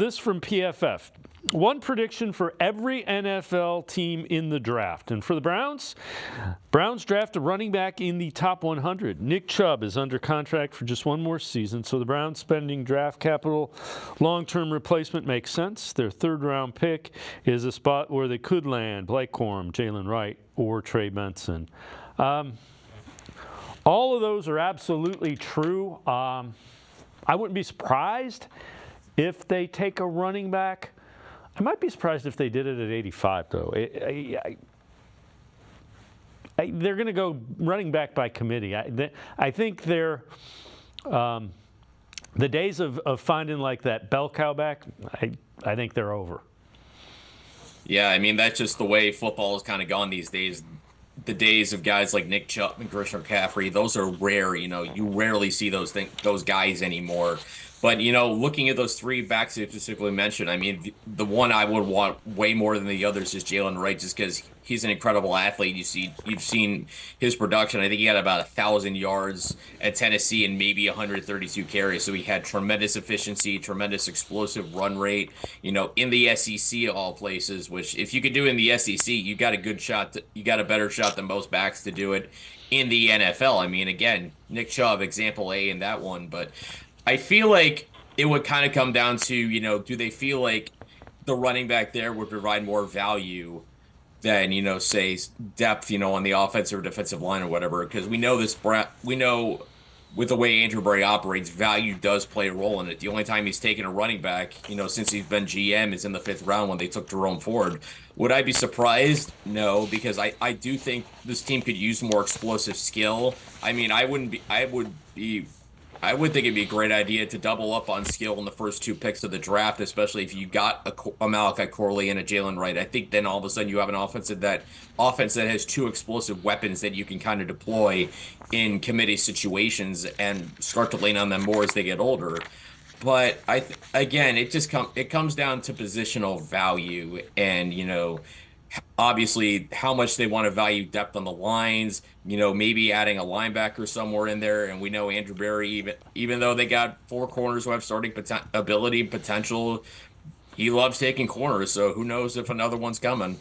This from PFF. One prediction for every NFL team in the draft. And for the Browns draft a running back in the top 100. Nick Chubb is under contract for just one more season, so the Browns spending draft capital. Long-term replacement makes sense. Their third-round pick is a spot where they could land Blake Corum, Jaylen Wright, or Trey Benson. All of those are absolutely true. I wouldn't be surprised if they take a running back. I might be surprised if they did it at 85, though. They're going to go running back by committee. I think they're the days of finding like that bell cow back. I think they're over. Yeah, I mean, that's just the way football has kind of gone these days. The days of guys like Nick Chubb and Christian McCaffrey, those are rare. You rarely see those guys anymore. But looking at those three backs you specifically mentioned, I mean, the one I would want way more than the others is Jaylen Wright, just because he's an incredible athlete. You've seen his production. I think he had about 1,000 yards at Tennessee and maybe 132 carries. So he had tremendous efficiency, tremendous explosive run rate. In the SEC of all places, which if you could do it in the SEC, you got a good shot. You got a better shot than most backs to do it in the NFL. I mean, again, Nick Chubb, example A in that one, but I feel like it would kind of come down to, do they feel like the running back there would provide more value than, say depth, on the offensive or defensive line or whatever? Because we know with the way Andrew Berry operates, value does play a role in it. The only time he's taken a running back, since he's been GM is in the 5th round when they took Jerome Ford. Would I be surprised? No, because I do think this team could use more explosive skill. I mean, I would think it'd be a great idea to double up on skill in the first 2 picks of the draft, especially if you got a Malachi Corley and a Jaylen Wright. I think then all of a sudden you have an offense that has 2 explosive weapons that you can kind of deploy in committee situations and start to lean on them more as they get older. But again, it comes down to positional value and, obviously how much they want to value depth on the lines, maybe adding a linebacker somewhere in there. And we know Andrew Berry, even though they got 4 corners who have starting ability and potential, he loves taking corners. So who knows if another one's coming.